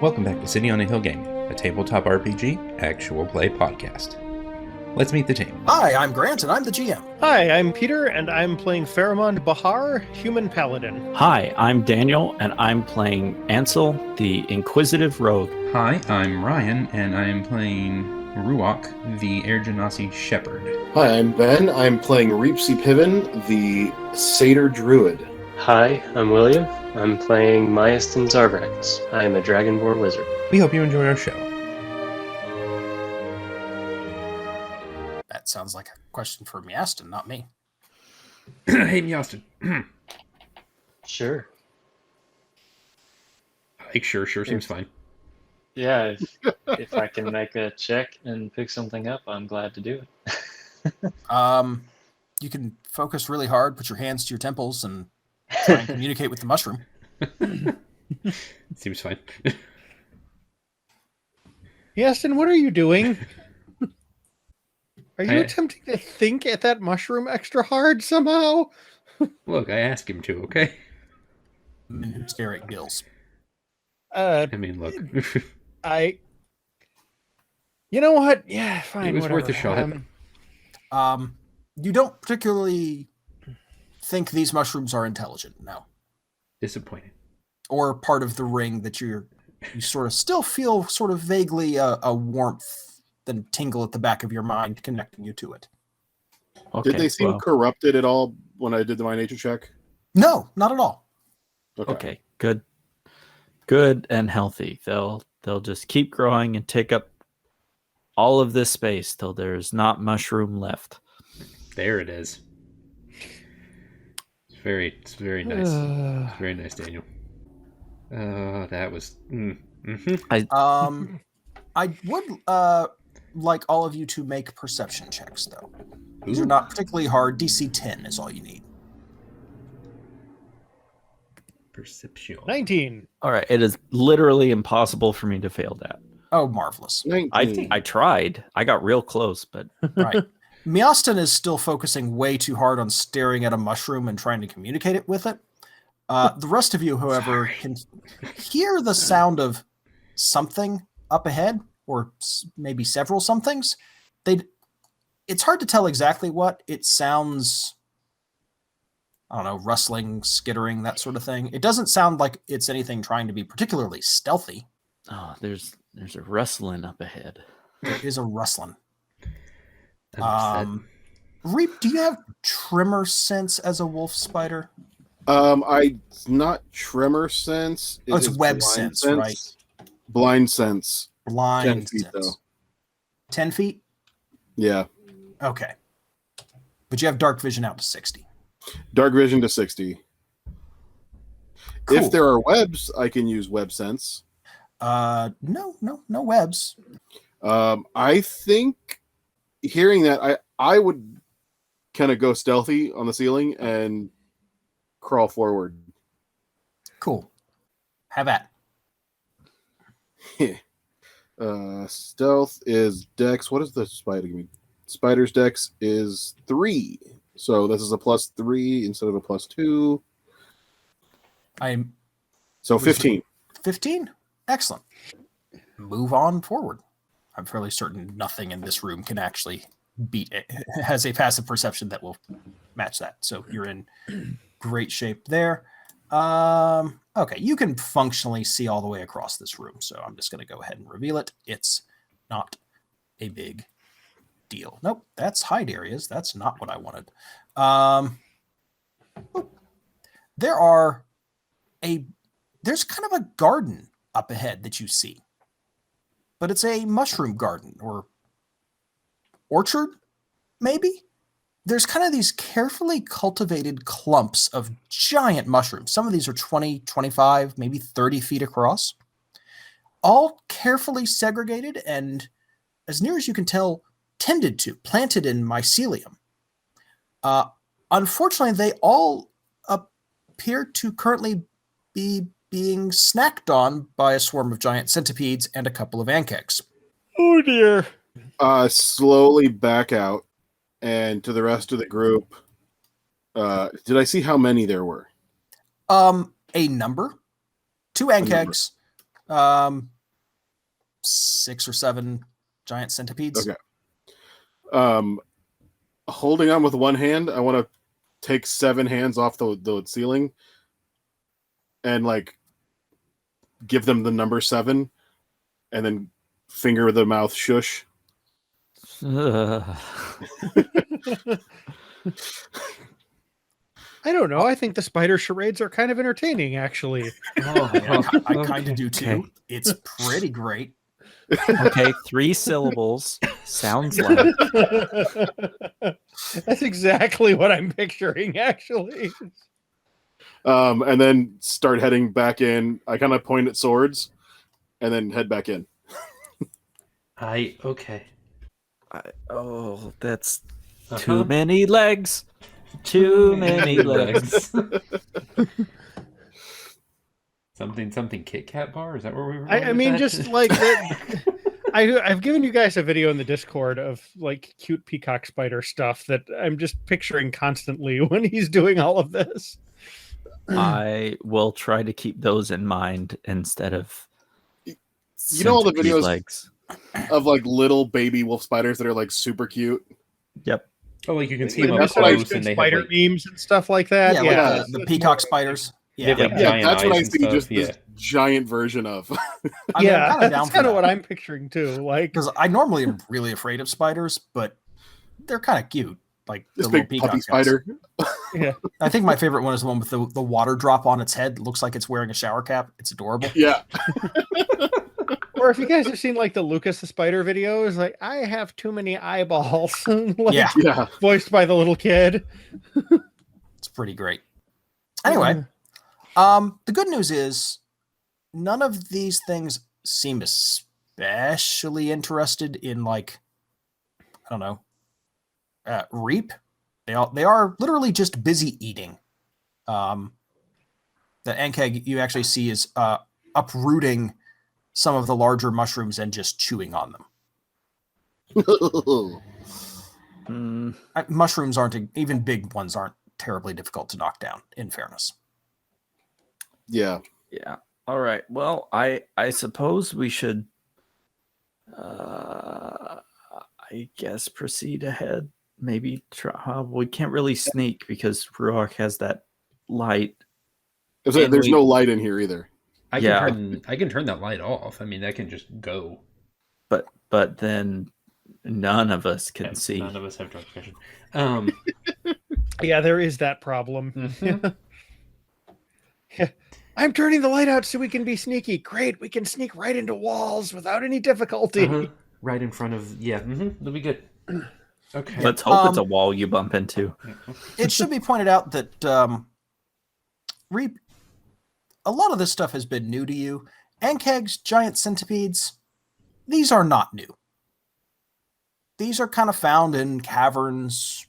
Welcome back to City on a Hill Gaming, a tabletop RPG actual play podcast. Let's meet the team. Hi, I'm Grant, and I'm the GM. Hi, I'm Peter, and I'm playing Faramond Bahar, Human Paladin. Hi, I'm Daniel, and I'm playing Ansel, the Inquisitive Rogue. Hi, I'm Ryan, and I am playing Ruach, the Air Genasi Shepherd. Hi, I'm Ben. I'm playing Reepsy Piven, the Satyr Druid. Hi, I'm William. I'm playing Myastin Zarbrax. I am a Dragonborn wizard. We hope you enjoy our show. That sounds like a question for Myastin, not me. Hey, Myastin. Sure. Sure seems fine. Yeah, if I can make a check and pick something up, I'm glad to do it. You can focus really hard, put your hands to your temples, and try and communicate with the mushroom. Seems fine. Yastin, what are you doing? Are you attempting to think at that mushroom extra hard somehow? Look, I asked him to, okay? Stare at gills. I mean, look. You know what? Yeah, fine. It was whatever. worth a shot. You don't particularly think these mushrooms are intelligent, no. Disappointing. Or part of the ring that you sort of still feel sort of vaguely a warmth and tingle at the back of your mind connecting you to it. Okay, Did they seem corrupted at all when I did my nature check? No, not at all. Okay, good and healthy. They'll just keep growing and take up all of this space till there's not mushroom left. There it is. It's very nice. It's very nice, Daniel. That was. I would like all of you to make perception checks, though. These are not particularly hard. DC 10 is all you need. Perception. 19. All right, it is literally impossible for me to fail that. Oh, marvelous. 19. I tried. I got real close, but Right. Myastin is still focusing way too hard on staring at a mushroom and trying to communicate it with it. The rest of you, however, can hear the sound of something up ahead, or maybe several somethings. It's hard to tell exactly what. It sounds, I don't know, rustling, skittering, that sort of thing. It doesn't sound like it's anything trying to be particularly stealthy. there's a rustling up ahead. There is a rustling. I'm Reap, do you have tremor sense as a wolf spider? I not tremor sense. It's is web blind sense, right? Blind sense. Blind 10 feet, sense. though. 10 feet? Yeah. Okay. But you have dark vision out to 60. Dark vision to 60. Cool. If there are webs, I can use web sense. No webs. I think hearing that, I would kind of go stealthy on the ceiling and crawl forward. Cool. Have at. Stealth is dex. What is the spider give me? Spider's dex is 3. So this is a +3 instead of a +2. So 15. 15? Excellent. Move on forward. I'm fairly certain nothing in this room can actually beat it. Has a passive perception that will match that. So you're in great shape there. Okay, you can functionally see all the way across this room. So I'm just going to go ahead and reveal it. It's not a big deal. Nope, that's hide areas. That's not what I wanted. There's kind of a garden up ahead that you see. But it's a mushroom garden or orchard, maybe? There's kind of these carefully cultivated clumps of giant mushrooms. Some of these are 20, 25, maybe 30 feet across. All carefully segregated and, as near as you can tell, tended to, planted in mycelium. Unfortunately, they all appear to currently be being snacked on by a swarm of giant centipedes and a couple of ankegs. Oh, dear. Slowly back out, and to the rest of the group, did I see how many there were? A number. 2 ankegs. 6 or 7 giant centipedes. Okay. Holding on with one hand, I want to take 7 hands off the ceiling and like give them the number 7 and then finger the mouth shush. I don't know. I think the spider charades are kind of entertaining, actually. I kind of do too. Okay. It's pretty great. Okay, 3 syllables. Sounds like. That's exactly what I'm picturing, actually. And then start heading back in. I kind of point at swords and then head back in. Okay. That's too many legs. Too many legs. something Kit Kat bar? Is that where we were? I mean, just like I've given you guys a video in the Discord of like cute peacock spider stuff that I'm just picturing constantly when he's doing all of this. I will try to keep those in mind instead of all the centipede videos legs. Of like little baby wolf spiders that are like super cute. Yep. Oh, like you can see The them up spider close, and they have like, memes and stuff like that. Yeah, like the peacock spiders. they have, like, Yeah, giant that's what eyes I and see. stuff. Just Yeah. this giant version of. I mean, I'm Yeah, kinda down that's for kind of that. what I'm picturing too. Like, Because I normally am really afraid of spiders, but they're kind of cute. Like This the little big peacock puppy guys. spider. yeah, I think my favorite one is the one with the water drop on its head. It looks like it's wearing a shower cap. It's adorable. Yeah. or if you guys have seen like the Lucas the Spider videos, like I have too many eyeballs, like, Yeah, Yeah. voiced by the little kid. it's pretty great. Anyway, the good news is none of these things seem especially interested in like, I don't know, reap. They are literally just busy eating. The Ankeg you actually see is uprooting some of the larger mushrooms and just chewing on them. Mushrooms aren't, even big ones aren't terribly difficult to knock down, in fairness. Yeah. Yeah. All right. Well, I suppose we should I guess proceed ahead. Maybe try, we can't really sneak because Ruach has that light. There's no light in here either. I can turn that light off. I mean, that can just go. But then none of us can see. None of us have dark vision. Yeah, there is that problem. Mhm. Yeah. I'm turning the light out so we can be sneaky. Great, we can sneak right into walls without any difficulty. Right in front of that'll be good. Okay. Let's hope it's a wall you bump into. It should be pointed out that Reap, a lot of this stuff has been new to you. Ankegs, giant centipedes, these are not new. These are kind of found in caverns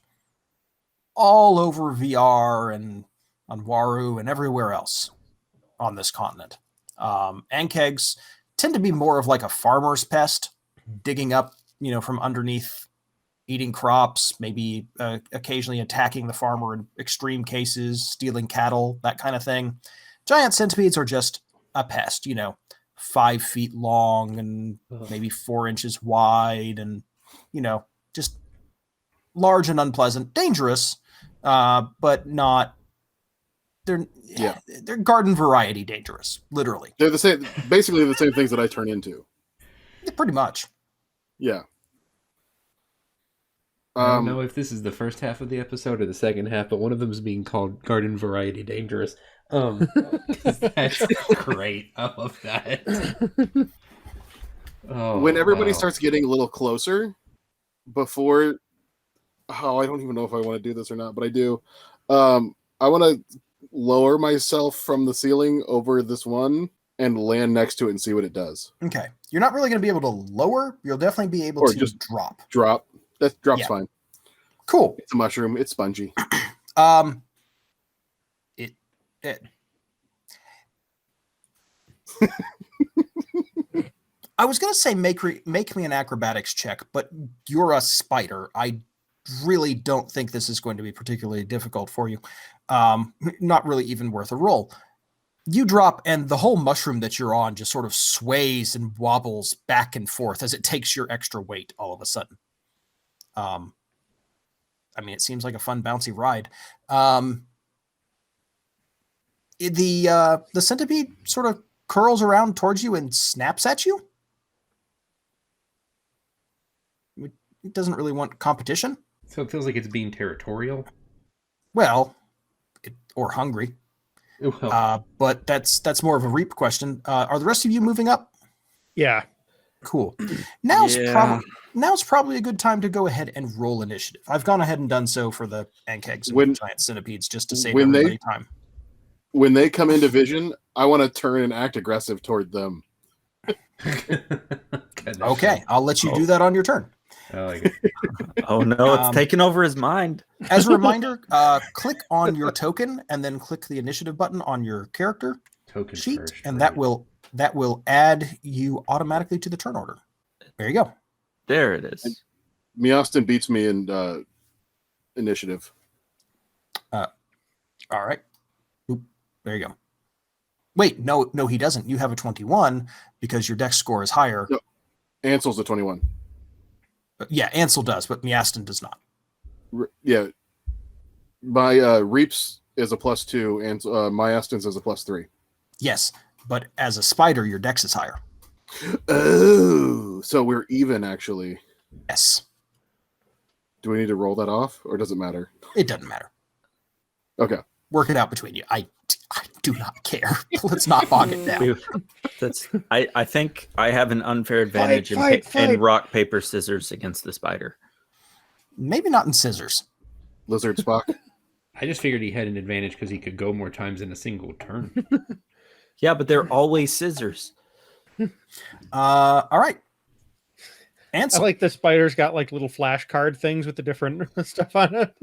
all over VR and on Waru and everywhere else on this continent. Ankegs tend to be more of like a farmer's pest, digging up, from underneath, eating crops, maybe occasionally attacking the farmer in extreme cases, stealing cattle, that kind of thing. Giant centipedes are just a pest, 5 feet long and maybe 4 inches wide and, just large and unpleasant, dangerous, but not, they're garden variety dangerous, literally. They're basically the same things that I turn into. Pretty much. Yeah. I don't know if this is the first half of the episode or the second half, but one of them is being called garden variety dangerous. That's great. I love that. When everybody starts getting a little closer, before, I don't even know if I want to do this or not, but I do. I want to lower myself from the ceiling over this one and land next to it and see what it does. Okay. You're not really going to be able to lower. You'll definitely be able to just drop. Drop. That drop's fine. Cool. It's a mushroom. It's spongy. I was going to say make me an acrobatics check, but you're a spider. I really don't think this is going to be particularly difficult for you. Not really even worth a roll. You drop, and the whole mushroom that you're on just sort of sways and wobbles back and forth as it takes your extra weight all of a sudden. I mean, it seems like a fun, bouncy ride. The centipede sort of curls around towards you and snaps at you. It doesn't really want competition. So it feels like it's being territorial. Well, or hungry. Well, But that's more of a Reap question. Are the rest of you moving up? Yeah. Cool. Now's probably a good time to go ahead and roll initiative. I've gone ahead and done so for the Ankegs and giant centipedes just to save everybody time. When they come into vision, I want to turn and act aggressive toward them. Okay, I'll let you do that on your turn. I like it. Oh no, it's taken over his mind. As a reminder, click on your token and then click the initiative button on your character Token sheet, first, and right. that will add you automatically to the turn order. There you go. There it is. Meowston beats me in initiative. All right. Oop, there you go. Wait, no, he doesn't. You have a 21 because your dex score is higher. No, Ansel's a 21. Yeah, Ansel does, but Meowston does not. Yeah. My Reaps is a +2, and Meowston's is a +3. Yes, but as a spider, your dex is higher. Oh, so we're even, actually. Yes. Do we need to roll that off, or does it matter? It doesn't matter. Okay. Work it out between you. I do not care. Let's not bog it down. I think I have an unfair advantage Fight. in rock, paper, scissors against the spider. Maybe not in scissors. Lizard Spock. I just figured he had an advantage because he could go more times in a single turn. Yeah, but they're always scissors. All right. I Ansel. like the spider's got like little flashcard things with the different stuff on it.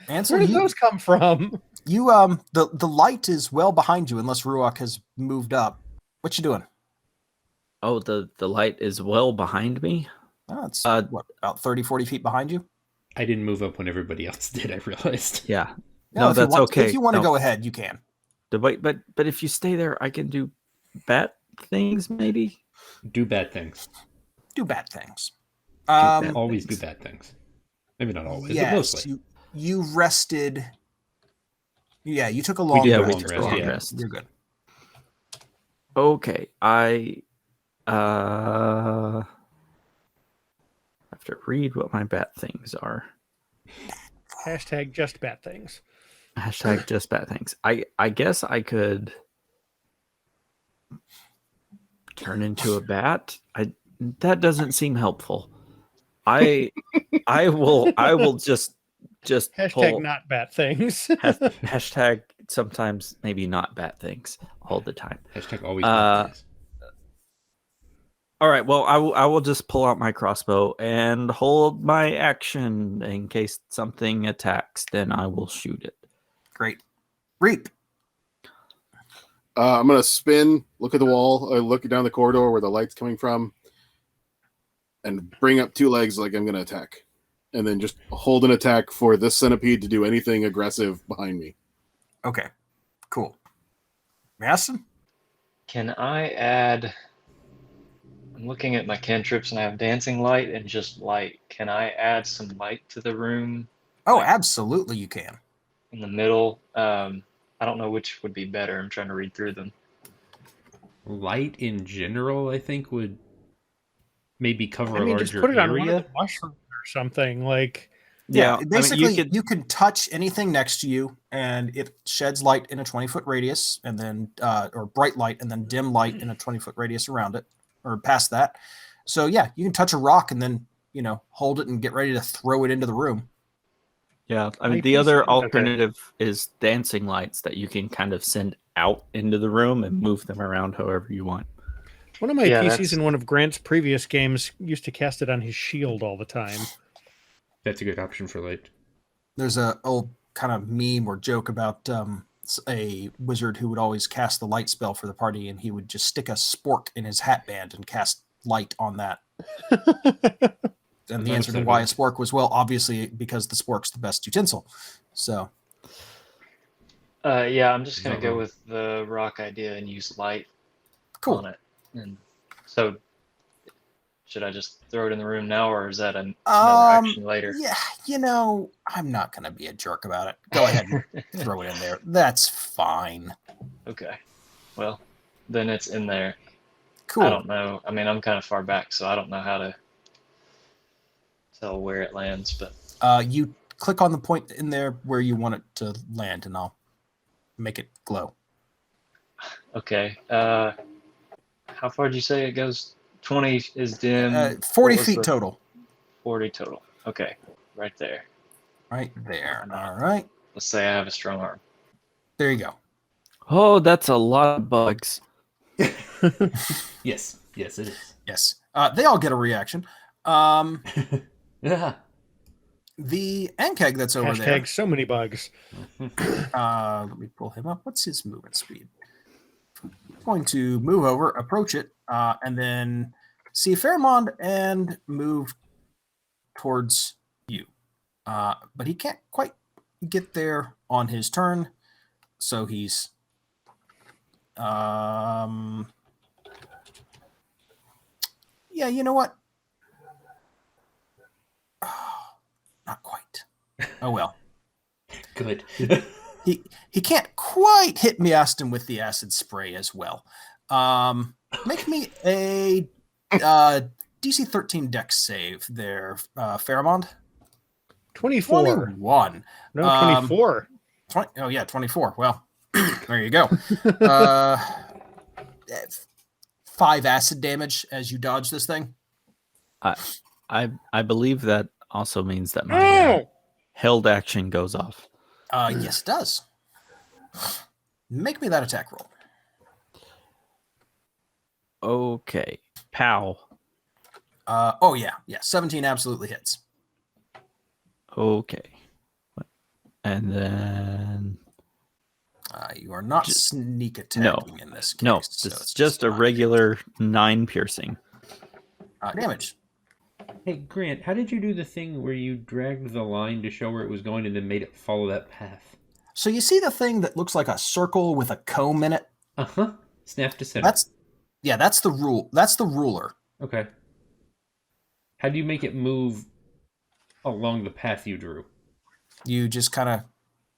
Ansel, Where did those come from? You the light is well behind you unless Ruach has moved up. What you doing? Oh, the light is well behind me. Oh, it's about 30, 40 feet behind you? I didn't move up when everybody else did, I realized. Yeah. No, No, that's okay. If you want to No. go ahead, you can. But if you stay there, I can do bad things, maybe. Do bad things. Do bad things. Always do bad things. Maybe not always, but Yes, mostly. you rested. Yeah, you took a long we rest. took a long rest. You're good. Okay, I have to read what my bad things are. Hashtag just bad things. Hashtag just bad things. I guess I could turn into a bat. That doesn't seem helpful. I will just Hashtag pull, not bad things. hashtag sometimes maybe not bad things all the time. Hashtag always bad things. All right. Well, I will just pull out my crossbow and hold my action in case something attacks. Then I will shoot it. Great. Reap. I'm going to spin, look at the wall, look down the corridor where the light's coming from, and bring up two legs like I'm going to attack. And then just hold an attack for this centipede to do anything aggressive behind me. Okay. Cool. Masson? Can I add... I'm looking at my cantrips and I have dancing light and just light. Can I add some light to the room? Oh, absolutely you can. In the middle? I don't know which would be better. I'm trying to read through them. Light in general, I think, would maybe cover a larger just put it on one area. of the mushrooms or something. Like, Yeah. Basically, you can touch anything next to you, and it sheds light in a 20-foot radius, and then or bright light, and then dim light in a 20-foot radius around it, or past that. So yeah, you can touch a rock and then hold it and get ready to throw it into the room. Yeah, I mean, the other alternative is dancing lights that you can kind of send out into the room and move them around however you want. one of my PCs in one of Grant's previous games used to cast it on his shield all the time. That's a good option for light. There's a old kind of meme or joke about a wizard who would always cast the light spell for the party, and he would just stick a spork in his hat band and cast light on that. And the answer to why a spork was, well, obviously because the spork's the best utensil. So, Yeah, I'm just gonna Uh-huh. go with the rock idea and use light Cool. on it. And so, should I just throw it in the room now, or is that another action later? Yeah, I'm not going to be a jerk about it. Go ahead and throw it in there. That's fine. Okay. Well, then it's in there. Cool. I don't know. I mean, I'm kind of far back, so I don't know how to tell where it lands. But You click on the point in there where you want it to land, and I'll make it glow. okay. How far did you say it goes? 20 is dim. 40 feet total. 40 total. Okay, right there. Right there. All right. Let's say I have a strong arm. There you go. Oh, that's a lot of bugs. Yes, it is. Yes. They all get a reaction. Yeah. The Ankeg that's over Hashtag so many bugs. there. Let me pull him up. What's his movement speed? I'm going to move over, approach it, and then see Fairmond and move towards you. But he can't quite get there on his turn, so he's yeah, you know what? Oh, not quite. Oh well. Good. He can't quite hit Miastin with the acid spray as well. Make me a DC 13 Dex save there, Fairmond. 24. 21. No, 24. 24. Well, there you go. 5 acid damage as you dodge this thing. I believe that also means that my held action goes off. Yes, it does. Make me that attack roll. Okay. Pow. Oh yeah. 17 absolutely hits. Okay. And then You are not sneak attacking in this case. no, so it's it's just a regular 9 piercing. damage. Hey, Grant, how did you do the thing where you dragged the line to show where it was going and then made it follow that path? So you see the thing that looks like a circle with a comb in it? Uh-huh. Snap to center. That's the rule. That's the ruler. Okay. How do you make it move along the path you drew? You just kind of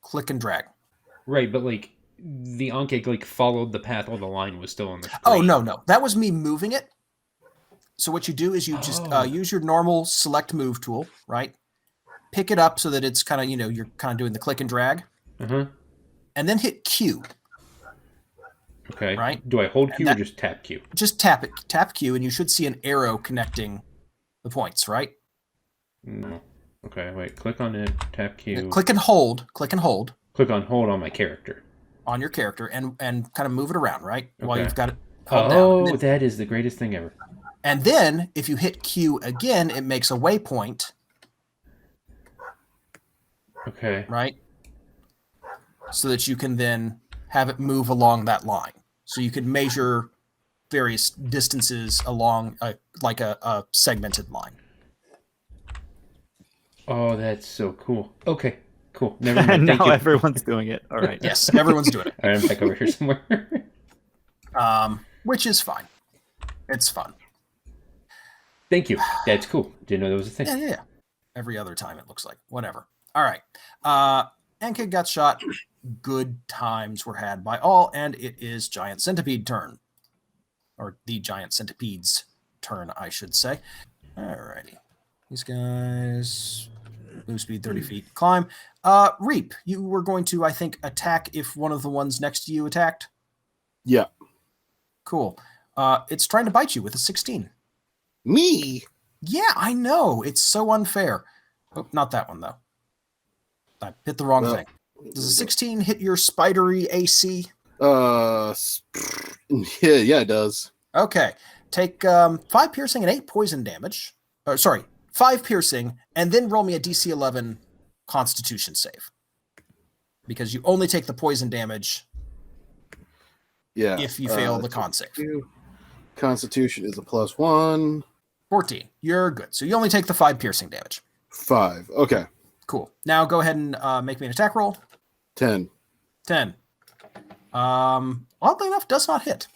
click and drag. Right, but like the Ankeg followed the path while the line was still on the screen. Oh no. That was me moving it. So what you do is you just use your normal select move tool, right? Pick it up so that it's kind of, you're kind of doing the click and drag. Uh-huh. And then hit Q. Okay. Right? Do I hold Q or just tap Q? Just tap it. Tap Q and you should see an arrow connecting the points, right? No. Okay, wait. Click on it, tap Q. Click and hold. Click and hold. Click on hold on my character. On your character and kind of move it around, right? While Okay. you've got it held down. Then, that is the greatest thing ever. and then if you hit Q again, it makes a waypoint, Okay. right? So that you can then have it move along that line. So you can measure various distances along like a segmented line. Oh, that's so cool. Okay, cool. Never mind. And Thank now you. everyone's doing it. All right. Yes, everyone's doing it. All right, I'm back over here somewhere. Which is fine. It's fun. Thank you. That's cool. Didn't know that was a thing. Yeah. Every other time it looks like. Whateatever. All right. Ankeg got shot. Good times were had by all, and it is Giant Centipede turn. Or the Giant Centipede's turn, I should say. Alrighty. These guys... Move speed 30 feet. Climb. Reap, you were going to, I think, attack if one of the ones next to you attacked? Yeah. Cool. It's trying to bite you with a 16. Me? Yeah, I know. It's so unfair. Oh, not that one, though. I hit the wrong thing. Does a 16 hit your spidery AC? Yeah, it does. Okay. Take 5 piercing and 8 poison damage. 5 piercing, and then roll me a DC 11 Constitution save. Because you only take the poison damage if you fail the con save. Constitution is a +1. 14. You're good. So you only take the 5 piercing damage. 5. Okay. Cool. Now go ahead and make me an attack roll. 10. 10. Oddly enough, does not hit.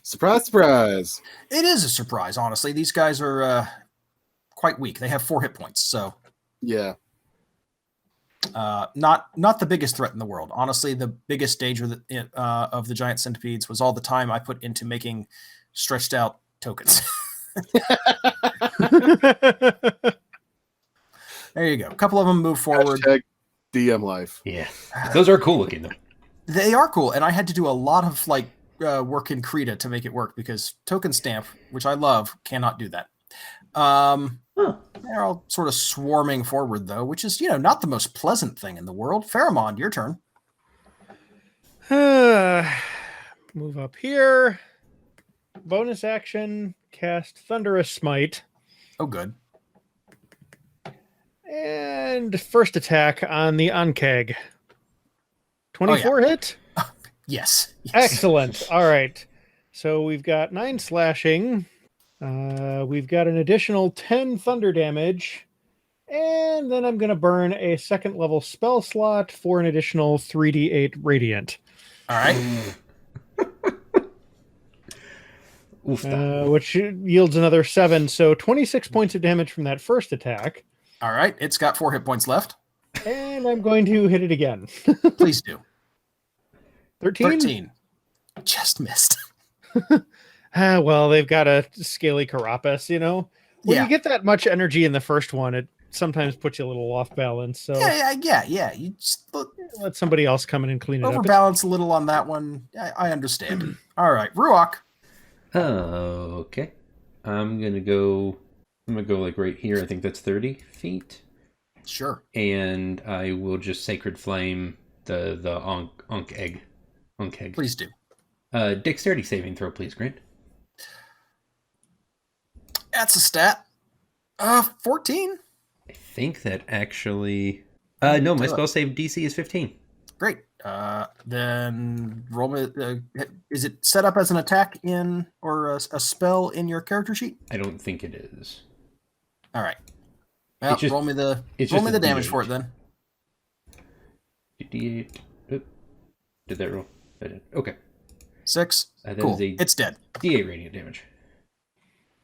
Surprise, surprise. It is a surprise, honestly. These guys are quite weak. They have 4 hit points, so Yeah. not the biggest threat in the world. Honestly, the biggest danger of the giant centipedes was all the time I put into making stretched out tokens. There you go. A couple of them move forward. Hashtag DM life. Yeah. Those are cool looking, though. They are cool, and I had to do a lot of work in Krita to make it work because token stamp, which I love, cannot do that. They're all sort of swarming forward, though, which is, not the most pleasant thing in the world. Pheromon, your turn. Move up here. Bonus action, cast Thunderous Smite. Oh, good. And first attack on the Ankeg. 24 hit? Yes. Excellent. All right. So we've got 9 slashing. We've got an additional 10 thunder damage. And then I'm going to burn a 2nd level spell slot for an additional 3d8 radiant. All right. Which yields another 7. So 26 points of damage from that first attack. All right. It's got 4 hit points left. And I'm going to hit it again. Please do. 13? Just missed. Well, they've got a scaly carapace, When Yeah. you get that much energy in the first one, it sometimes puts you a little off balance. So Yeah. You just let somebody else come in and clean it up. overbalance a little on that one. I understand. All right. Ruach. Okay. I'm gonna go like right here. I think that's 30 feet. Sure. And I will just Sacred Flame the Ankh egg. Please do. Dexterity saving throw, please, Grant. That's a stat. 14. I think that actually... no, my Do it. spell save DC is 15. Great. Then roll me. Is it set up as an attack or a spell in your character sheet? I don't think it is. All right. Well, just- roll me the it's roll just me a the damage D8. for it then. D8. Oop. Did that roll? I did. Okay. 6. That Cool. is a It's dead. D8 radiant damage.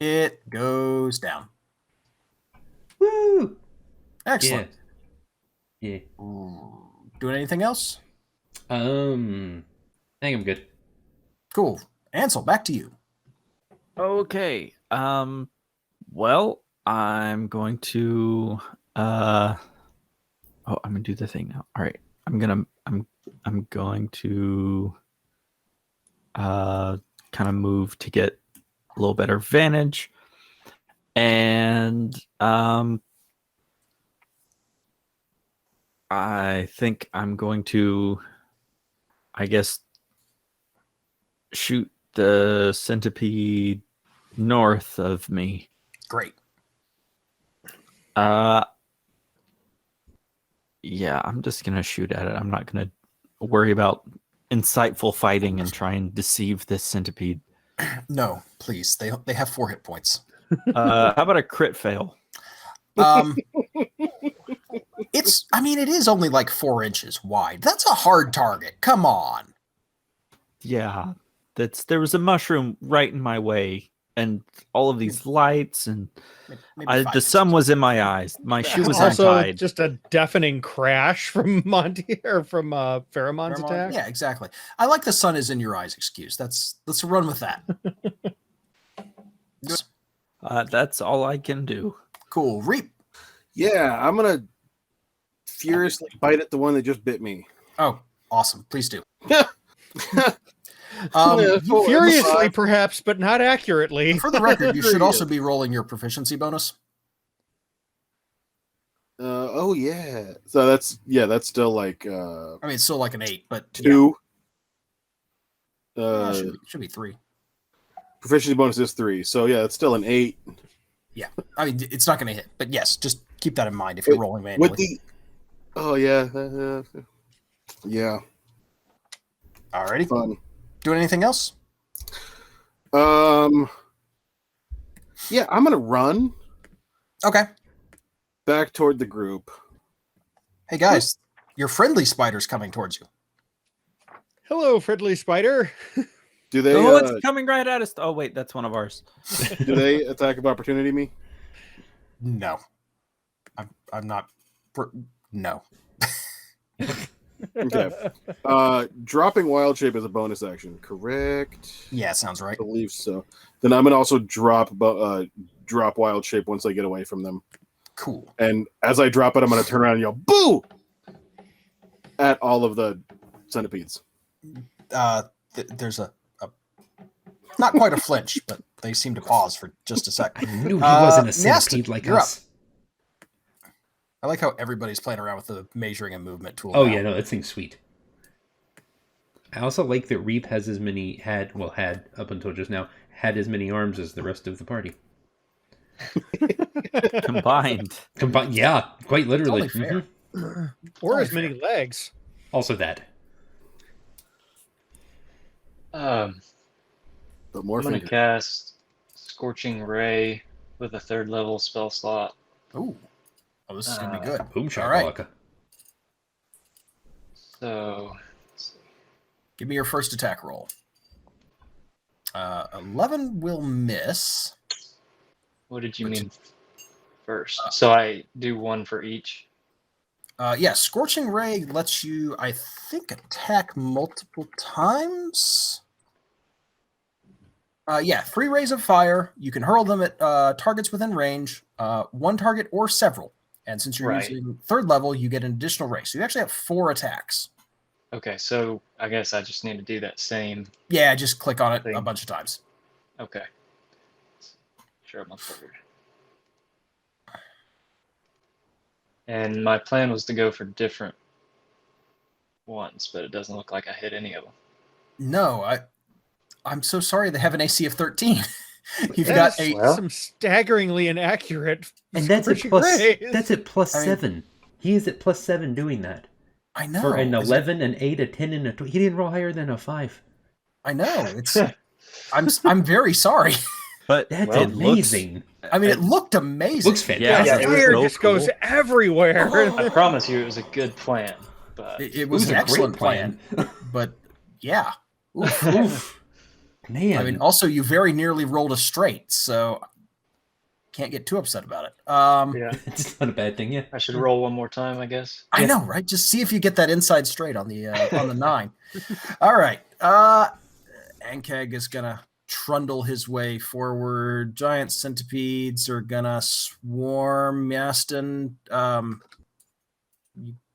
It goes Woo! Excellent. Yeah. Doing anything else? I think I'm good. Cool. Ansel, back to you. Okay. Well, I'm going to I'm gonna do the thing now. All right. I'm going to kind of move to get a little better vantage. And I think I'm going to, I guess, shoot the centipede north of me. Great. Yeah, I'm just gonna shoot at it. I'm not gonna worry about insightful fighting and try and deceive this centipede. No, please. They have 4 hit points. How about a crit fail? It is only like 4 inches wide. That's a hard target. Come on. Yeah, there was a mushroom right in my way, and all of these lights, and Maybe 5 the sun inches. was in my eyes. My shoe was also untied. just a deafening crash from Monty or from Pheromon's Pheromone? attack. Yeah, exactly. I like the sun is in your eyes excuse. Let's run with that. That's all I can do. Cool. Reap. Yeah, I'm gonna furiously bite at the one that just bit me. Oh, awesome. Please do. Furiously, perhaps, but not accurately. For the record, you should Very also good. be rolling your proficiency bonus. Oh yeah. So that's still like It's still like an 8, but 2. Yeah, should be 3. Proficiency bonus is 3. So yeah, it's still an 8. Yeah. It's not going to hit, but yes, just keep that in mind if you're rolling manually. With the yeah. Yeah. Alrighty. Fun. Doing anything else? Yeah, I'm gonna run Okay. back toward the group. Hey guys, your friendly spider's coming towards you. Hello, friendly spider. Do they? Oh, it's coming right at us. Oh, wait, that's one of ours. Do they attack of opportunity me? No. I'm not. No. Okay. Dropping wild shape is a bonus action, correct? Yeah, sounds right. I believe so. Then I'm gonna also drop wild shape once I get away from them. Cool. And as I drop it, I'm gonna turn around and yell "Boo!" at all of the centipedes. There's a not quite a flinch, but they seem to pause for just a second. I knew he wasn't a Miastin, centipede like you're us. I like how everybody's playing around with the measuring and movement tool. Oh now. yeah, no, that thing's sweet. I also like that Reap has had up until just now had as many arms as the rest of the party. Combined. Yeah, quite literally. It's only fair. Mhm. Or as many legs. Also that. But more I'm going to fingers. cast Scorching Ray with a 3rd level spell slot. Ooh. Oh, this is gonna be good. Boom All right. shakalaka. So, let's see. Give me your first attack roll. 11 will miss. What did you Which- mean first? So I do one for each. Yeah, Scorching Ray lets you, I think, attack multiple times. Yeah, 3 rays of fire. You can hurl them at targets within range, one target or several. And since you're Right. using 3rd level, you get an additional ray. So you actually have 4 attacks. Okay, so I guess I just need to do that same. Yeah, just click on it a Thing. bunch of times. Okay. Sure, I'm on 3rd. And my plan was to go for different ones, but it doesn't look like I hit any of them. No, I'm so sorry they have an AC of 13. You've That got is a Well- some staggeringly inaccurate. And that's at scorching plus. rays. That's at plus I mean- 7. He is at plus 7 doing that I know. for an Is it- 11, an 8, a 10, and a 12. He didn't roll higher than a 5. I know. It's I'm very sorry. But That's Well, amazing. I mean, it looked amazing. Looks Yeah, fantastic. it was Fire so just goes cool. everywhere. I promise you it was a good plan, but It was It was an a excellent great plan. plan. But yeah. Oof. Oof. Man. I mean, also you very nearly rolled a straight, so can't get too upset about it. yeah, it's not a bad thing, yeah. I should roll one more time, I guess. I Yeah. know, right? Just see if you get that inside straight on the 9. All right. Ankeg is gonna trundle his way forward. Giant centipedes are gonna swarm Miastin.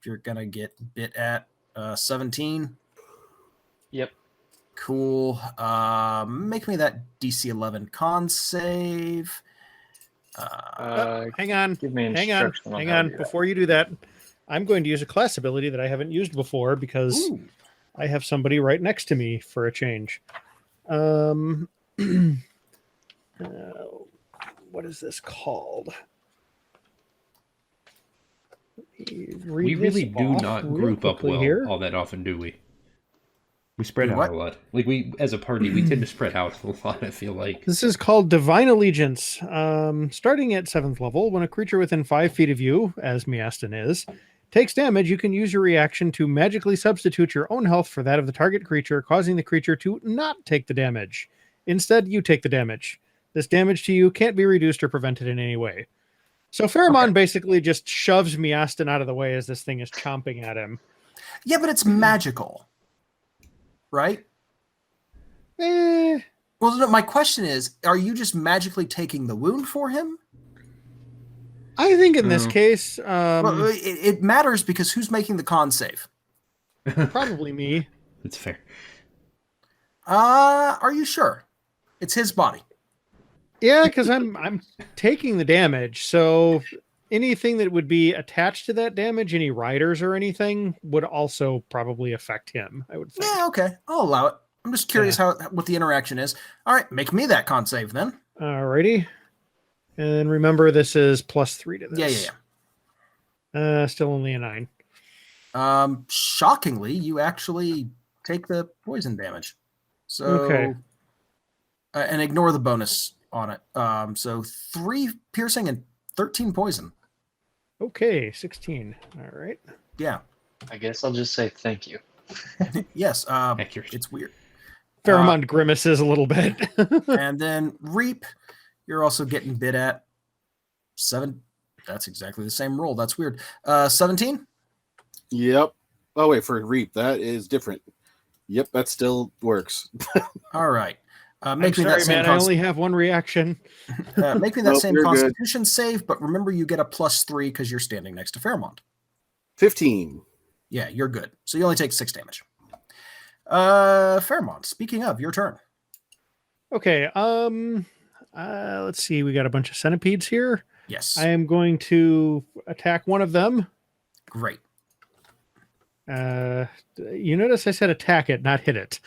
You're gonna get bit at 17. Yep. Cool. Make me that DC 11 con save. Hang on. Give me Hang on. instruction Hang how to on. do that. Before you do that, I'm going to use a class ability that I haven't used before because Ooh. I have somebody right next to me for a change. What is this called? Let me read We really this do off not real group up quickly well here. all that often, do we? We spread Do out what? a lot. Like we, as a party, we tend to spread out a lot. I feel like. This is called Divine Allegiance. Starting at 7th level, when a creature within 5 feet of you, as Miastin is, takes damage, you can use your reaction to magically substitute your own health for that of the target creature, causing the creature to not take the damage. Instead, you take the damage. This damage to you can't be reduced or prevented in any way. So Pheromon basically just shoves Miastin out of the way as this thing is chomping at him. Yeah, but it's magical, right? Eh, Well, no, my question is, are you just magically taking the wound for him? I think in this Mm. case, Well, it matters because who's making the con save? probably me. It's fair. Are you sure? It's his body. Yeah, because I'm taking the damage, so anything that would be attached to that damage, any riders or anything, would also probably affect him. I would think. Yeah, okay. I'll allow it. I'm just curious what the interaction is. All right, make me that con save then. Alrighty. And remember, this is +3 to this. Yeah. Still only a 9. Shockingly, you actually take the poison damage. So, Okay. And ignore the bonus on it. So 3 piercing and 13 poison. Okay, 16. All right. Yeah. I guess I'll just say thank you. Yes, Accurate. it's weird. Pheromone grimaces a little bit. And then Reap, you're also getting bit at 7. That's exactly the same roll. That's weird. 17? Yep. Oh, wait, for Reap, that is different. Yep, that still works. All right. I'm Make me sorry, that same man. I only have one reaction. make me that Nope, same you're good. Constitution save, but remember you get a +3 because you're standing next to Fairmont. 15. Yeah, you're good. So you only take 6 damage. Fairmont, speaking of, your turn. Okay. Let's see. We got a bunch of centipedes here. Yes. I am going to attack one of them. Great. You notice I said attack it, not hit it.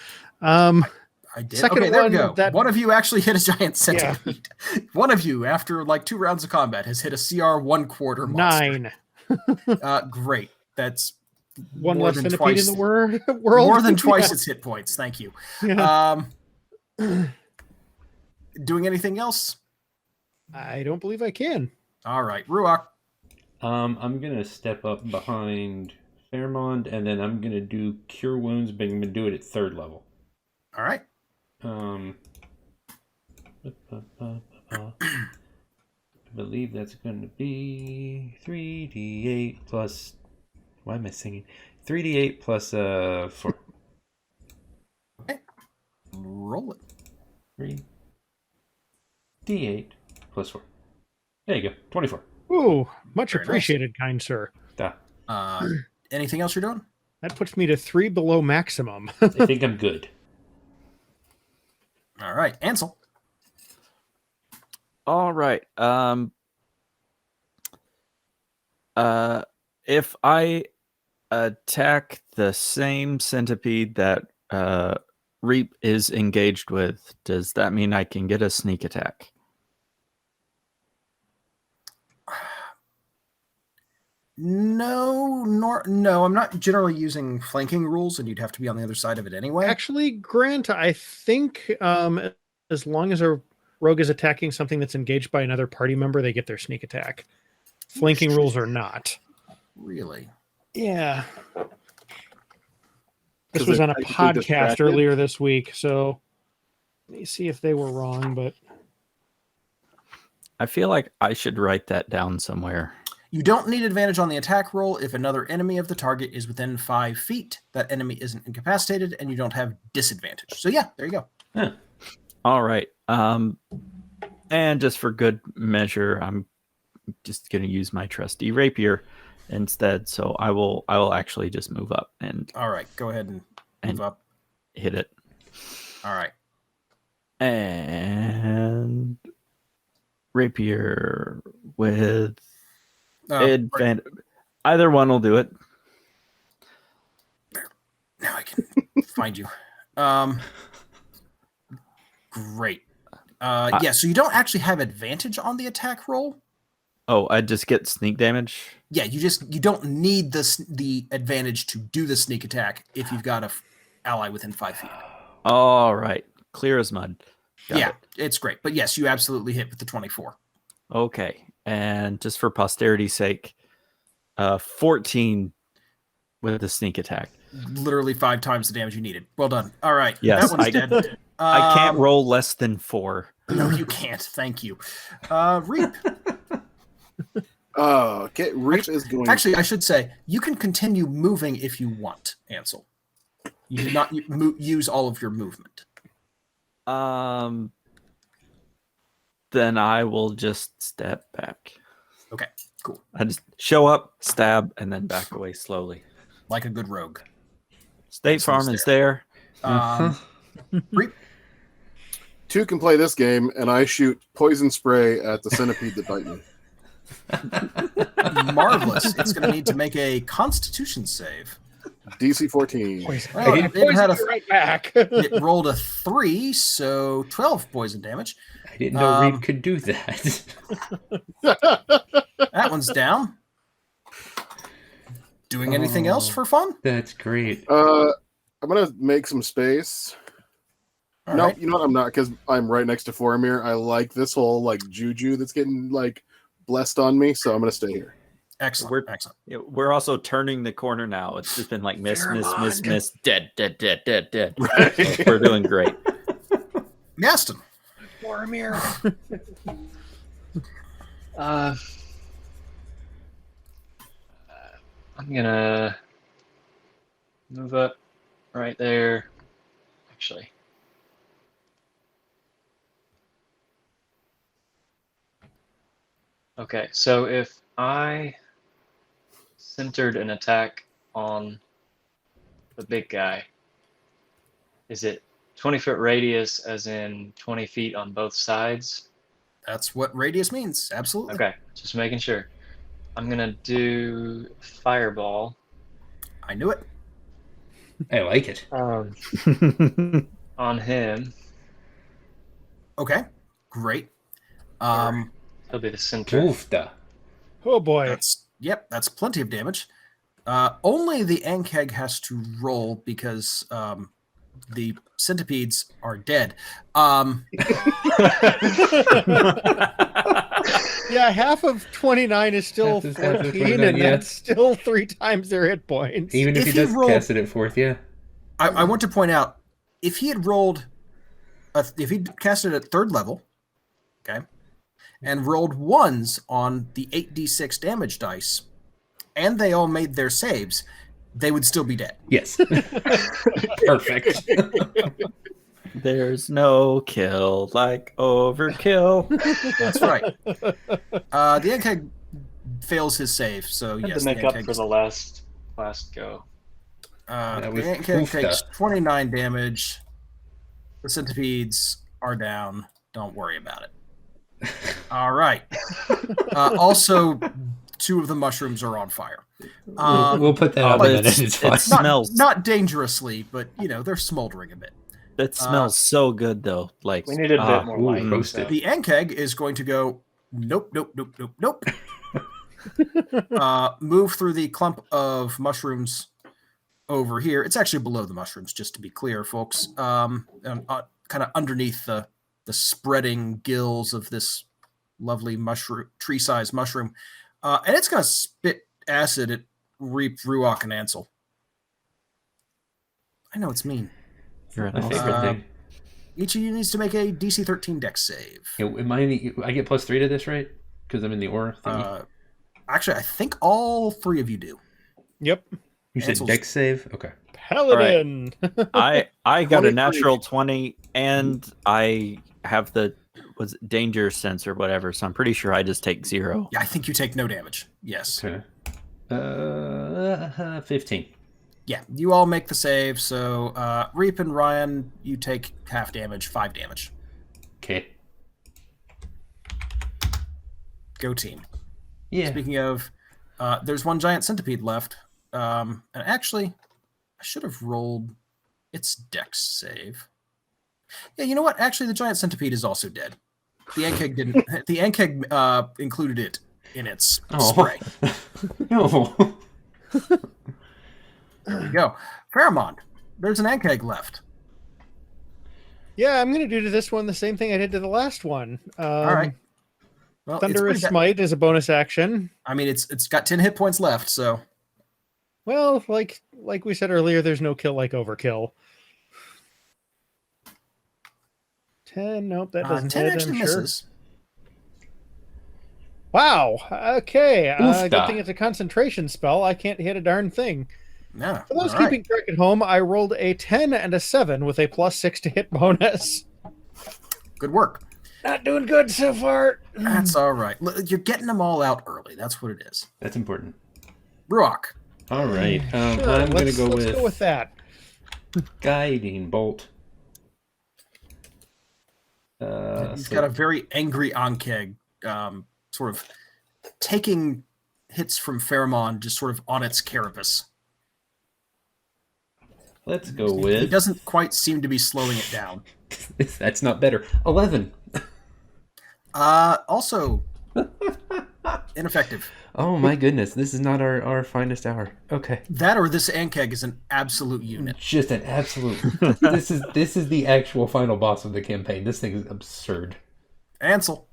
I did. Second Okay, there we one, go. that- One of you actually hit a giant centipede. One of you, after like 2 rounds of combat, has hit a CR 1/4 monster. 9. Great. That's One more less than centipede twice. in the world. More than twice Yeah. its hit points. Thank you. Yeah. Doing anything else? I don't believe I can. All right, Ruach. I'm gonna step up behind Fairmont, and then I'm gonna do Cure Wounds, but I'm gonna do it at 3rd level. All right. I believe that's going to be 3d8 plus. Why am I singing? 3d8 plus 4. Okay. Roll it. 3d8 plus 4. There you go. 24. Ooh, much Very nice. appreciated, kind sir. Anything else you're doing? That puts me to 3 below maximum. I think I'm good. All right, Ansel. All right. If I attack the same centipede that Reap is engaged with, does that mean I can get a sneak attack? No, I'm not generally using flanking rules, and you'd have to be on the other side of it anyway. Actually, Grant, I think as long as a rogue is attacking something that's engaged by another party member, they get their sneak attack. Flanking rules are not. Really? Yeah. This 'Cause was they're on a technically podcast distracted? earlier this week, so let me see if they were wrong, but I feel like I should write that down somewhere. You don't need advantage on the attack roll if another enemy of the target is within 5 feet. That enemy isn't incapacitated, and you don't have disadvantage. So yeah, there you go. Huh. All right. And just for good measure, I'm just going to use my trusty rapier instead. So I will actually just move up and All right, go ahead and move up. hit it. All right. And rapier with advantage. Either one will do it. Now I can find you. Great. Yeah, so you don't actually have advantage on the attack roll. Oh, I just get sneak damage. Yeah, you don't need the advantage to do the sneak attack if you've got a ally within 5 feet. All right, clear as mud. Got Yeah, it. it's great. But yes, you absolutely hit with the 24. Okay, and just for posterity's sake, 14 with the sneak attack. Literally 5 times the damage you needed. Well done. All right. Yes, that one's dead. I can't roll less than 4. No, you can't. Thank you. Reap. Okay, Reap is going. Actually, I should say you can continue moving if you want, Ansel. You did not use all of your movement. Then I will just step back. Okay, cool. I just show up, stab, and then back away slowly. Like a good rogue. State Farm is there. Reap. 2 can play this game, and I shoot poison spray at the centipede that bite me. Marvelous. It's going to need to make a Constitution save. DC 14. Well, it had right back. it rolled a 3, so 12 poison damage. I didn't know Reap could do that. That one's down. Doing anything else for fun? That's great. I'm gonna make some space. All No, right. you know what? I'm not, because I'm right next to Faramir. I like this whole like juju that's getting like blessed on me, so I'm gonna stay here. Excellent. Excellent. We're also turning the corner now. It's just been like miss, dead. Right. So we're doing great. Gaston. Boromir. I'm gonna move up right there. Actually, okay. So if I centered an attack on the big guy, is it 20-foot radius, as in 20 feet on both sides? That's what radius means. Absolutely. Okay, just making sure. I'm gonna do fireball. I knew it. I like it. On him. Okay. Great. He'll be the center. Oofda. Oh boy. That's plenty of damage. Only the Ankeg has to roll because the centipedes are dead. Yeah, half of 29 is still Half of 14, 29, and yeah. that's still 3 times their hit points. Even if he does cast it at 4th, yeah. I want to point out, if he had rolled, if he casted at 3rd level, okay, and rolled 1s on the 8d6 damage dice, and they all made their saves, they would still be dead. Yes. Perfect. There's no kill like overkill. That's right. The Ankeg fails his save, so Had yes, to make the up Ankeg for the last go. the was Ankeg oofda. takes 29 damage. The centipedes are down. Don't worry about it. All right. Also, 2 of the mushrooms are on fire. We'll put that on the minute. It's fine. It smells. Not dangerously, but they're smoldering a bit. That smells so good though. Like We needed a bit more light. roasted. The Ankeg is going to go nope. Move through the clump of mushrooms over here. It's actually below the mushrooms, just to be clear, folks. Kind of underneath the spreading gills of this lovely mushroom, tree-sized mushroom, and it's going to spit acid at Reap, Ruach, and Ansel. I know it's mean. You're My an favorite awesome. thing. Each of you needs to make a DC 13 Dex save. I get +3 to this, right? Because I'm in the aura thingy. Actually, I think all 3 of you do. Yep. You said Ansel's- Dex save? Okay. Paladin. I got a 23. natural 20 and I have the danger sense or whatever, so I'm pretty sure I just take 0. Yeah, I think you take no damage. Yes. Okay. 15. Yeah, you all make the save. So Reap and Ryan, you take half damage, 5 damage. Okay. Go team. Yeah. Speaking of, there's 1 giant centipede left. And actually, I should have rolled its Dex save. Yeah, you know what? Actually, the giant centipede is also dead. The Ankeg didn't. The Ankeg included it in its spray. No. There we go. Fairmont, there's an Ankeg left. Yeah, I'm going to do to this one the same thing I did to the last one. All right. Well, it's Thunderous pretty bad. Smite is a bonus action. I mean, it's got 10 hit points left, so Well, like we said earlier, there's no kill like overkill. 10, nope, that doesn't 10 hit, actually I'm sure. misses. Wow, okay. Good Oofda. thing it's a concentration spell. I can't hit a darn thing. Yeah. For those all right. keeping track at home, I rolled a 10 and a 7 with a +6 to hit bonus. Good work. Not doing good so far. That's all right. Look, you're getting them all out early. That's what it is. That's important. Ruach. All right. Sure, I'm going to let's go with that. Guiding Bolt. He's got a very angry Ankeg, sort of taking hits from Pheromon just sort of on its carapace. Let's go He with... doesn't quite seem to be slowing it down. That's not better. 11. Also, ineffective. Oh my goodness. This is not our finest hour. Okay. That or this Ankeg is an absolute unit. Just an absolute... this is the actual final boss of the campaign. This thing is absurd. Ansel.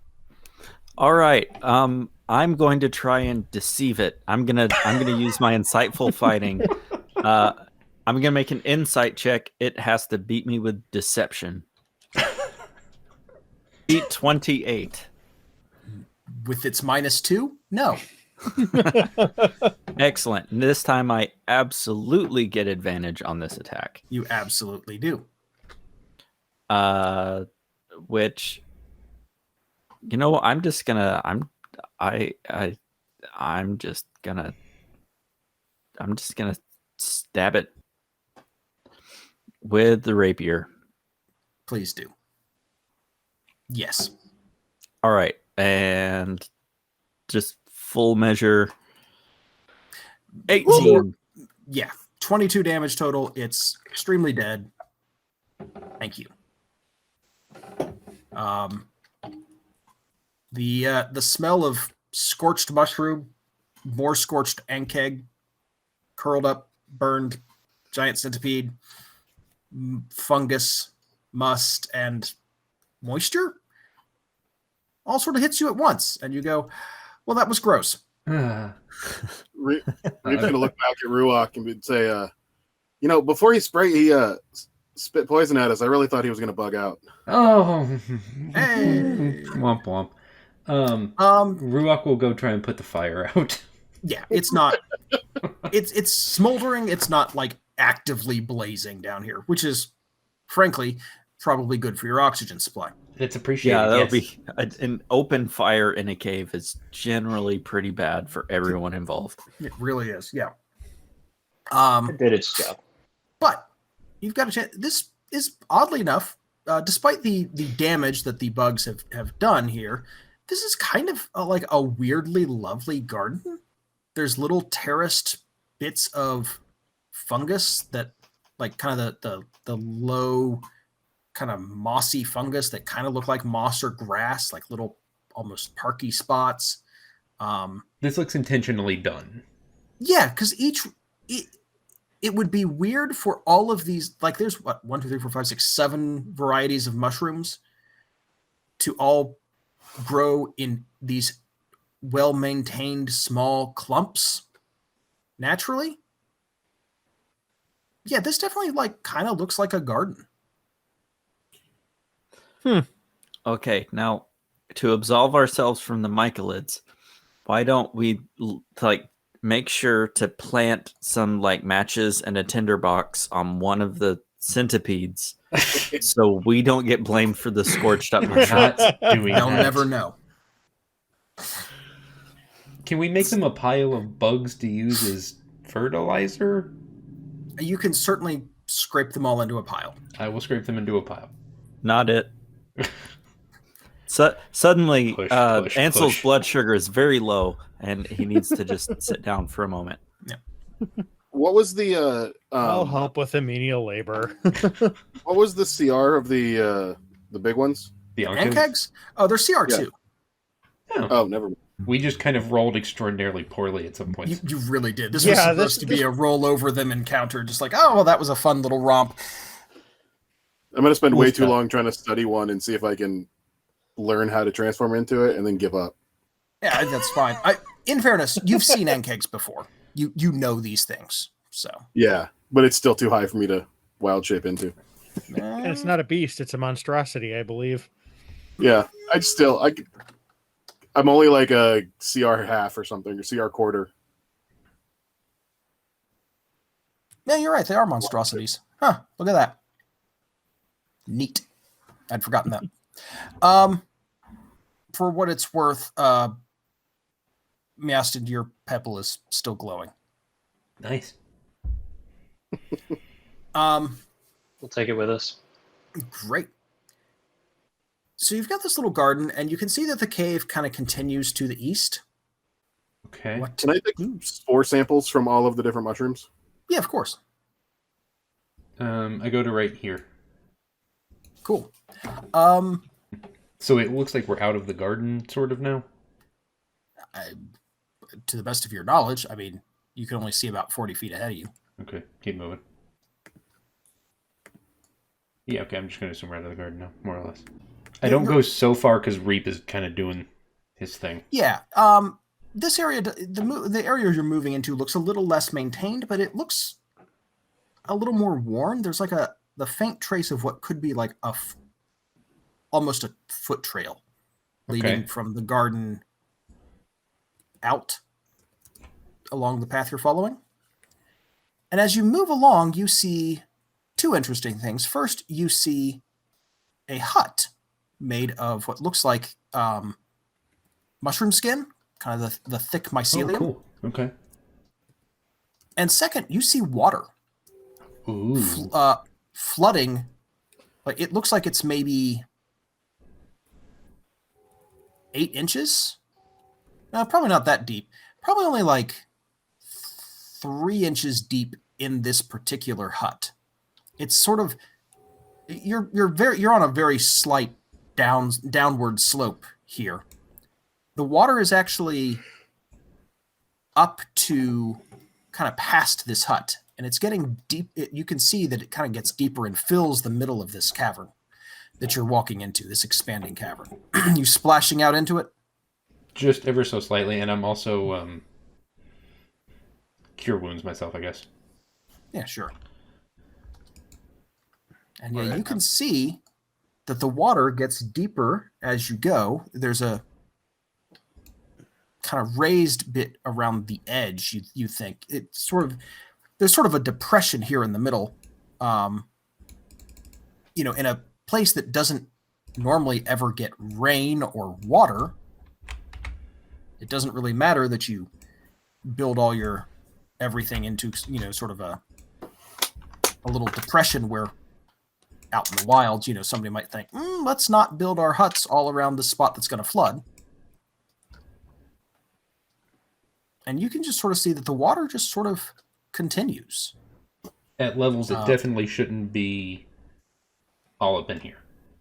All right. I'm I'm going to try and deceive it. I'm gonna use my insightful fighting. I'm gonna make an insight check. It has to beat me with deception. Beat 28. With its -2? No. Excellent. This time I absolutely get advantage on this attack. You absolutely do. Which, you know, I'm just gonna stab it with the rapier. Please do. Yes. All right, and just full measure 18. Yeah. 22 damage total. It's extremely dead. Thank you. The smell of scorched mushroom, more scorched ankeg, curled up, burned giant centipede, fungus, must, and moisture all sort of hits you at once, and you go, well, that was gross. Reed's gonna look back at Ruach and say, before he spit poison at us, I really thought he was gonna bug out. Oh, Hey. womp womp. Ruach will go try and put the fire out. Yeah, it's not. It's smoldering. It's not like actively blazing down here, which is, frankly, probably good for your oxygen supply. It's appreciated. Yeah, that'll yes. be an open fire in a cave is generally pretty bad for everyone involved. It really is. Yeah. It did its job. But you've got a chance. This is oddly enough, despite the damage that the bugs have done here, this is kind of like a weirdly lovely garden. There's little terraced bits of fungus that, like, kind of the low, kind of mossy fungus that kind of look like moss or grass, like little almost parky spots. This looks intentionally done. Yeah, because it would be weird for all of these, like there's what, 1, 2, 3, 4, 5, 6, 7 varieties of mushrooms to all grow in these well-maintained small clumps naturally. Yeah, this definitely like kind of looks like a garden. Okay, now to absolve ourselves from the mycelids, why don't we make sure to plant some like matches and a tinderbox on one of the centipedes so we don't get blamed for the scorched up mushroom. Not doing They'll that. never know. Can we make them a pile of bugs to use as fertilizer? You can certainly scrape them all into a pile. I will scrape them into a pile. Not it. Suddenly, Push, Ansel's push. blood sugar is very low, and he needs to just sit down for a moment. What was the I'll help with the menial labor. what was the CR of the big ones? The Ankegs? Ankegs? Oh, they're CR2. Oh. Oh, never mind. We just kind of rolled extraordinarily poorly at some point. You really did. This Yeah, was supposed to be a roll over them encounter. Just like, oh, well, that was a fun little romp. I'm gonna spend Cool way too stuff. long trying to study one and see if I can learn how to transform into it and then give up. Yeah, that's fine. In fairness, you've seen Ankegs before. You know these things. So Yeah, but it's still too high for me to wild shape into. And it's not a beast, it's a monstrosity, I believe. Yeah, I'm only like a CR half or something, or CR quarter. Yeah, you're right. They are monstrosities. Huh, look at that. Neat. I'd forgotten that. For what it's worth, Meowsted, your pebble is still glowing. Nice. We'll take it with us. Great. So you've got this little garden, and you can see that the cave kind of continues to the east. Okay. What? Can I take spore samples from all of the different mushrooms? Yeah, of course. I go to right here. Cool. So it looks like we're out of the garden, sort of, now? To the best of your knowledge, I mean, you can only see about 40 feet ahead of you. Okay, keep moving. Yeah, okay, I'm just going to assume we're out of the garden now, more or less. I don't go so far because Reap is kind of doing his thing. Yeah. this area, the area you're moving into looks a little less maintained, but it looks a little more worn. There's like the faint trace of what could be like almost a foot trail leading from the garden out along the path you're following. And as you move along, you see two interesting things. First, you see a hut made of what looks like mushroom skin, kind of the thick mycelium. Oh, cool. Okay. And second, you see water. Ooh. Flooding. Like it looks like it's maybe 8 inches. No, probably not that deep. Probably only like 3 inches deep in this particular hut. It's sort of you're on a very slight downward slope here. The water is actually up to kind of past this hut, and it's getting deep. You can see that it kind of gets deeper and fills the middle of this cavern that you're walking into, this expanding cavern. You splashing out into it? Just ever so slightly, and I'm also cure wounds myself, I guess. Yeah, sure. And yeah, you can see that the water gets deeper as you go. There's a kind of raised bit around the edge. You think it's there's sort of a depression here in the middle. In a place that doesn't normally ever get rain or water. It doesn't really matter that you build all your everything into sort of a little depression where out in the wilds, somebody might think, let's not build our huts all around the spot that's going to flood. And you can just sort of see that the water just sort of continues. At levels it definitely shouldn't be all up in here.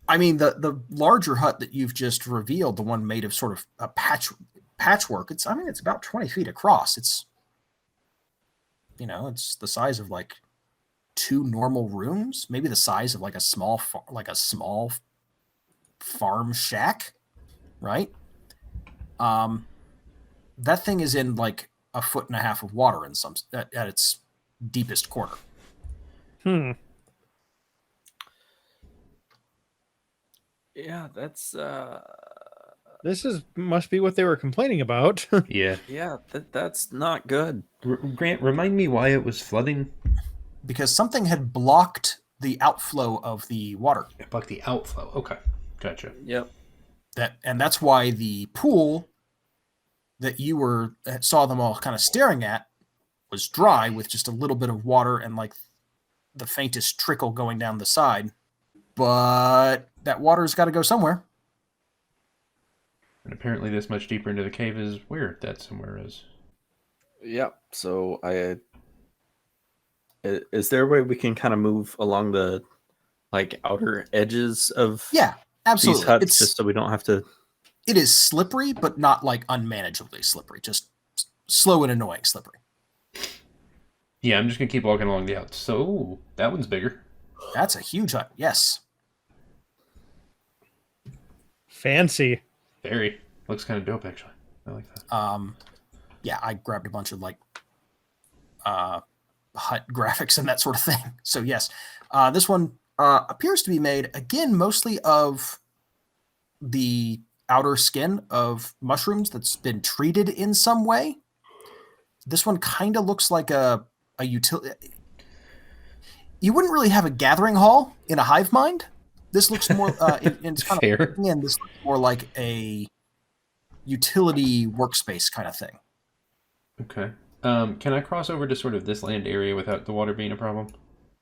I mean, the larger hut that you've just revealed, the one made of sort of a patchwork, it's about 20 feet across. It's the size of like 2 normal rooms, maybe the size of like a small farm shack, right? That thing is in like 1.5 feet of water in at its deepest corner. Yeah, that's This must be what they were complaining about. Yeah. Yeah, that's not good. Grant, remind me why it was flooding. Because something had blocked the outflow of the water. It blocked the outflow. Okay, gotcha. Yep. That's why the pool that you saw them all kind of staring at was dry with just a little bit of water and like the faintest trickle going down the side. But that water's got to go somewhere. And apparently this much deeper into the cave is where that somewhere is. Yep. So is there a way we can kind of move along the outer edges of absolutely. these huts just so we don't have to? It is slippery, but not like unmanageably slippery. Just slow and annoying slippery. Yeah, I'm just gonna keep walking along the outs. So that one's bigger. That's a huge hut. Yes. Fancy. Very. Looks kind of dope, actually. I like that. Yeah, I grabbed a bunch of hut graphics and that sort of thing. So yes, this one appears to be made again mostly of the outer skin of mushrooms that's been treated in some way. This one kind of looks like a utility. You wouldn't really have a gathering hall in a hive mind. This looks more it's kind Fair. of again, this looks more like a utility workspace kind of thing. Okay. Can I cross over to sort of this land area without the water being a problem?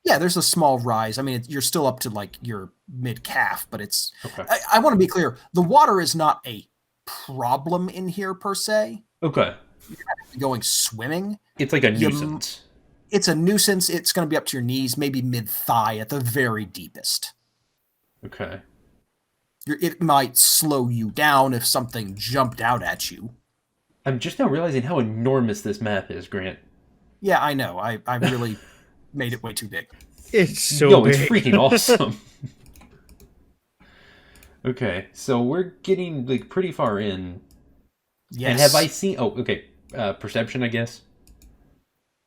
Yeah, there's a small rise. I mean, you're still up to like your mid-calf, but it's... Okay. I want to be clear. The water is not a problem in here, per se. Okay. You're not going swimming. It's like a nuisance. It's a nuisance. It's going to be up to your knees, maybe mid-thigh at the very deepest. Okay. It might slow you down if something jumped out at you. I'm just now realizing how enormous this map is, Grant. Yeah, I know. I really made it way too big. It's so big. It's freaking awesome. Okay, so we're getting pretty far in Yes. And have I seen? Oh, okay. Perception, I guess.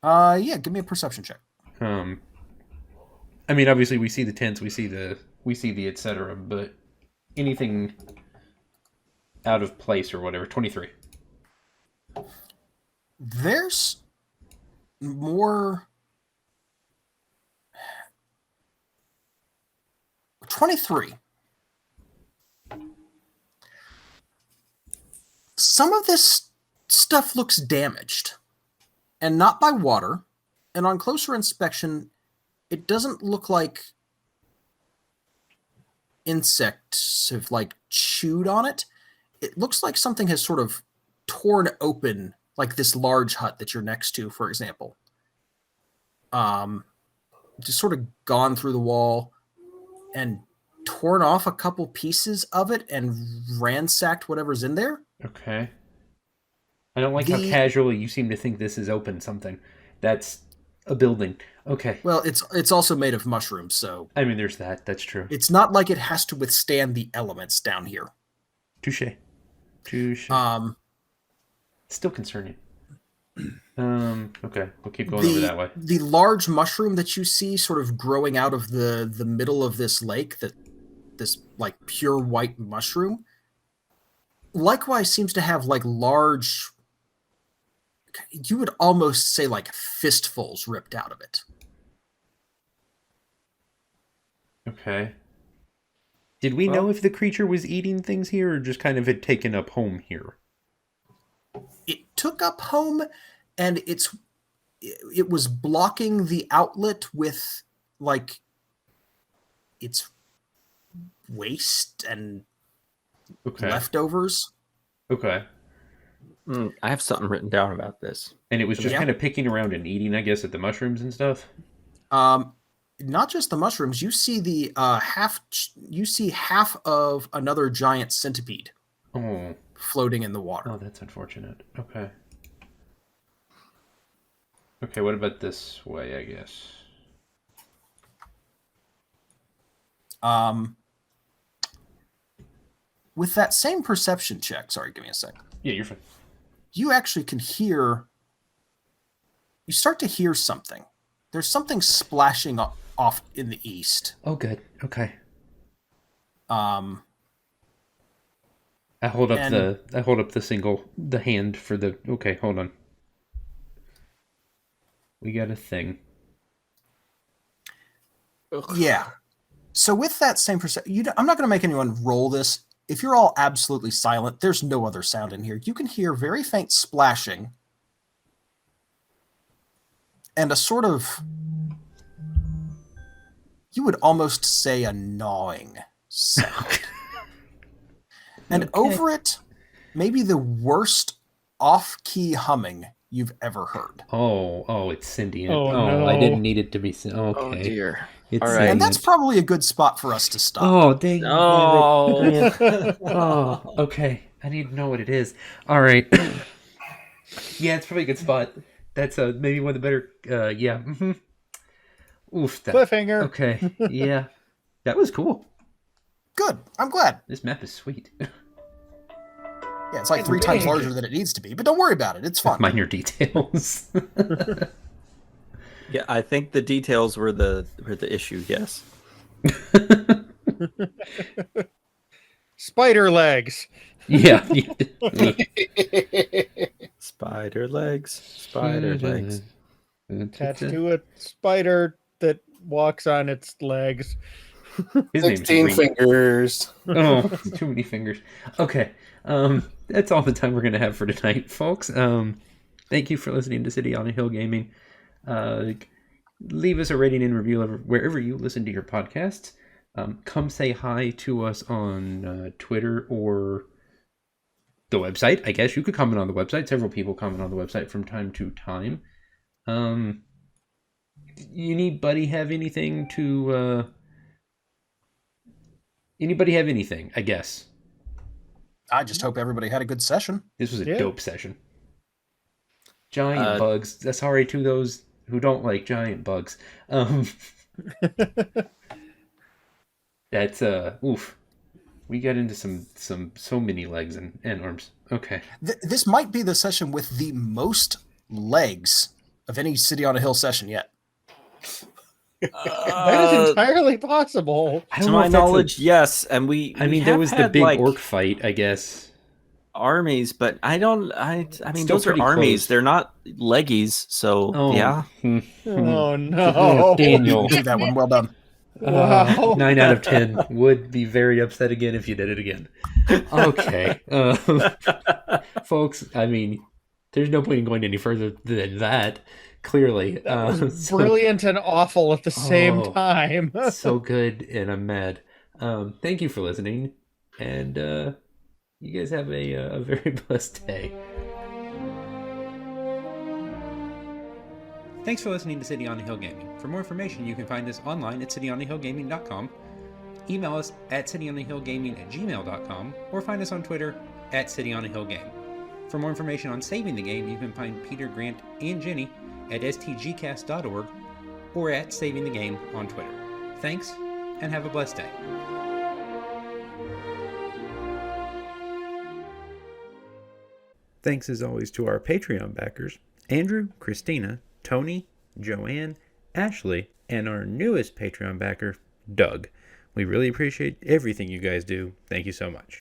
Yeah. Give me a perception check. I mean, obviously, we see the tents, we see the etc. But anything out of place or whatever. 23. There's more. 23. Some of this stuff looks damaged, and not by water. And on closer inspection, it doesn't look like insects have like chewed on it. It looks like something has sort of torn open, like this large hut that you're next to, for example. Just sort of gone through the wall and torn off a couple pieces of it and ransacked whatever's in there. Okay. I don't like how casually you seem to think this is open something. That's a building. Okay. Well, it's also made of mushrooms, so... I mean, there's that. That's true. It's not like it has to withstand the elements down here. Touche. Still concerning. Okay. We'll keep going over that way. The large mushroom that you see sort of growing out of the middle of this lake, this like pure white mushroom, likewise seems to have like large... You would almost say like fistfuls ripped out of it. Okay. Did we know if the creature was eating things here or just kind of had taken up home here? It took up home, and it was blocking the outlet with like its waste and leftovers. Okay. I have something written down about this. And it was just kind of picking around and eating, I guess, at the mushrooms and stuff? Not just the mushrooms. You see the half of another giant centipede floating in the water. Oh, that's unfortunate. Okay. Okay, what about this way, I guess? With that same perception check, sorry, give me a sec. Yeah, you're fine. You actually can hear... You start to hear something. There's something splashing off in the east. Oh, good. Okay. I hold up the hand for the... Okay, hold on. We got a thing. Yeah. So with that same perception... I'm not going to make anyone roll this. If you're all absolutely silent, there's no other sound in here. You can hear very faint splashing and a sort of... You would almost say a gnawing sound. And over it, maybe the worst off-key humming you've ever heard. Oh, it's sentient. Oh, no. I didn't need it to be okay. Oh dear. It's all right. And that's probably a good spot for us to stop. Oh, dang. Oh. Oh, okay. I need to know what it is. All right. Yeah, it's probably a good spot. That's maybe one of the better... yeah. Mm-hmm. Oof. Cliffhanger. Okay. Yeah. That was cool. Good. I'm glad. This map is sweet. Yeah, it's like 3 times larger than it needs to be, but don't worry about it. It's fun. Minor details. Yeah, I think the details were the issue. Yes. Spider legs. Yeah. Spider legs. Spider legs. Attached to a spider that walks on its legs. His name's 16 Reed. fingers. Oh, too many fingers. Okay. That's all the time we're going to have for tonight, folks. Thank you for listening to City on a Hill Gaming. Leave us a rating and review wherever you listen to your podcasts. Come say hi to us on Twitter or the website. I guess you could comment on the website. Several people comment on the website from time to time. Anybody have anything to... Anybody have anything, I guess? I just hope everybody had a good session. This was a dope session. Giant bugs. Sorry to those who don't like giant bugs. That's oof. We get into so many legs and arms. Okay. This might be the session with the most legs of any City on a Hill session yet. That is entirely possible. I don't To know my if that's knowledge, yes. And we I mean, have there was the had, big like, orc fight, I guess. armies, but I mean, Still those are pretty armies. close. They're not leggies. So, yeah. Oh no, Daniel. You do that one. Well done. Wow. 9 out of 10 would be very upset again if you did it again. Okay. Folks, I mean, there's no point in going any further than that, clearly. That was brilliant and awful at the same time. So good, and I'm mad. Thank you for listening, and you guys have a very blessed day. Thanks for listening to City on the Hill Gaming. For more information, you can find us online at cityonthehillgaming.com, email us at cityonthehillgaming@gmail.com, or find us on Twitter at cityonthehillgame. For more information on saving the game, you can find Peter, Grant, and Jenny at stgcast.org or at Saving the Game on Twitter. Thanks, and have a blessed day. Thanks as always to our Patreon backers, Andrew, Christina, Tony, Joanne, Ashley, and our newest Patreon backer, Doug. We really appreciate everything you guys do. Thank you so much.